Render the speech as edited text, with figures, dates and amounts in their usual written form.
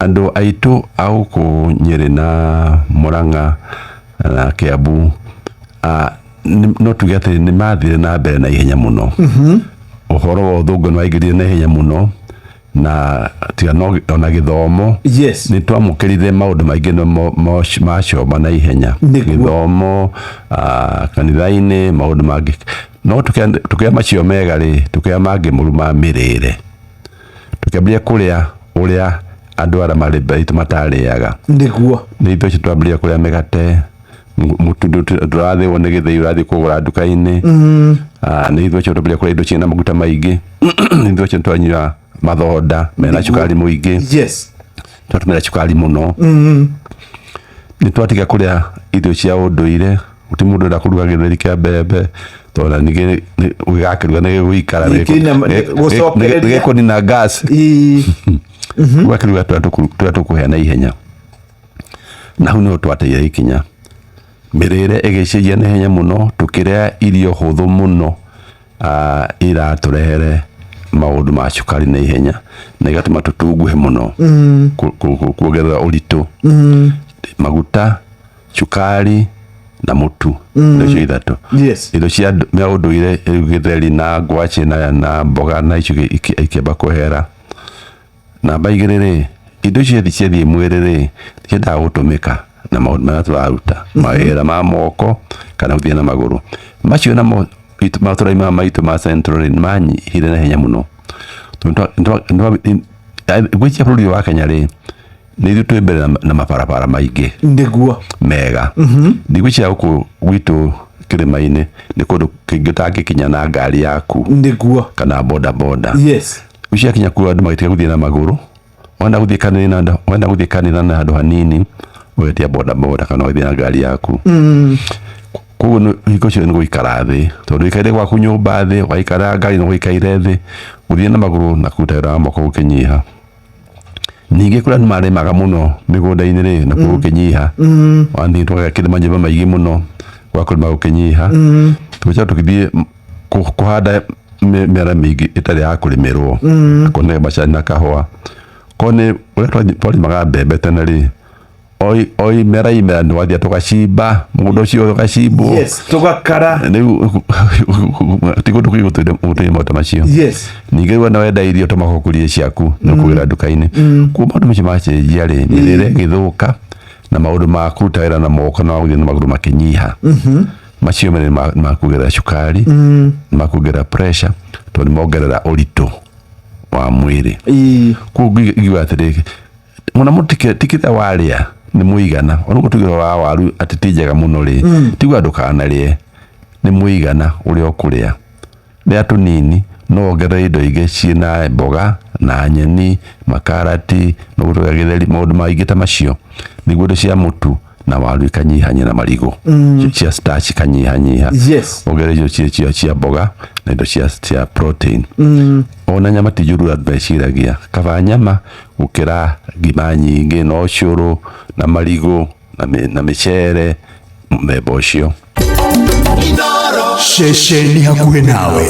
ando aitu au ku Nyeri na Murang'a na Kiambu no tugete ni mathire na mbere na ihenya muno uhoro wa thungu no aigirire na ihenya muno na tiga no ona githomo ni twamukirire maundu maingi no macoba na ihenya githomo kanitha-ini maundu mangi no tukia macio mega ri tukia mangi muruma mirire tukiambia kuria uria andu ara mari baitu matariaga ndiguo ni ithu twambia kuria migate mutu turathi wone githei urathi kugura nduka-ini ni ithu twambia kuria indo ciina maguta maingi ni ithu twanyua mathoda mena cukari muingi twatumira cukari muno ni twatiga kuria irio cia unduire uti mundu ndakuruga githeri kia mbembe tonda nige ugakiruga nige guikara nige kunina gas ugakiruga twatukuhea na ihenya na hau no twateire ikinya mirire igicenjia na ihenya muno tukiria irio huthu muno ira turehere maundu ma cukari na ihenya na igatuma tutunguhe muno kuongerera uritu maguta cukari na mutu ndio ithatu indo cia maunduire githeri na ngwaci na mboga na icio ikiamba kuhera na baigirire indo cia thie mwirire ciendaga gutumika na maundu marĩa tũraruta mawĩra ma moko kana gũthiĩ na magũrũ macio namo matũra-inĩ maitũ ma Central manyihire na hinya mũno gwĩtia bũrũri wa Kenya rĩ nĩ ithuĩ twĩ mbere na mabarabara maingĩ ndiguo mega ndigwĩciria gũkũ gwitũ kĩrĩma-inĩ nĩ kũndũ kĩngĩ ũtangĩkinya na ngari yaku ndiguo kana boda gwĩciria kinya kuo andũ magĩtiga gũthiĩ na magũrũ wenda gũthiĩ kanitha na handũ hanini wetia boda kana gũthiĩ na ngari yaku koguo hingo cio nĩ gũikara thĩ tondũ ikaire gwaku nyũmba thĩ waikara ngari no gũikaire thĩ gũthiĩ na magũrũ na kũruta wĩra wa moko gũkĩnyiha ningĩ kũrĩa andũ marĩmaga mũno mĩgũnda-inĩ rĩ na gũkĩnyiha wathiĩ tũgagĩkĩrĩma manyũmba maingĩ mũno gwakũrĩma gũkĩnyiha tũgĩcoka tũgĩthiĩ kũhanda mĩmera mĩingĩ ĩtarĩ ya kũrĩmĩrwo kũne macani na kahũa kone ũrĩa twarimaga mbembe tene rĩ oi mera nĩ wathia tũgacimba mũgũnda ũcio tũgacimbwo tũgakara rĩu tigũndũ gũtũire maũndũ macio ningĩ wona wenda irio tũmakokurie ciaku nĩ kũgĩra nduka-inĩ kuo maũndũ macio macenjia rĩ mĩrĩre ĩgĩthũka na maũndũ ma kũruta wĩra na moko na gũthiĩ na magũrũ makĩnyiha macio merĩ makuongerera cukari makuongerera pressure tondũ mongerera ũritũ wa mwĩrĩ kuo ngiuga atĩrĩ ona mũndũ tikĩrĩa warĩa nĩ mũigana ona gũtugĩra wa waru atĩ ti njega mũno rĩ tigwa ndũkanarĩe nĩ mũigana ũrĩa ũkũrĩa rĩa tũnini no wongerere indo ingĩ ciĩna mboga na nyeni makarati no gũtũga gĩtheri maũndũ maingĩ ta macio nĩguo indo cia mũtu na waru ikanyihanyia na marigũ cia starch ikanyihanyiha wongerere icio cia mboga na indo cia protein ona nyama ti njũru andũ meciragia kaba nyama gũkĩra ngima nyingĩ na ũcũrũ na marigũ na mĩcere mũthemba ũcio Ceceni hakuhĩ nawe.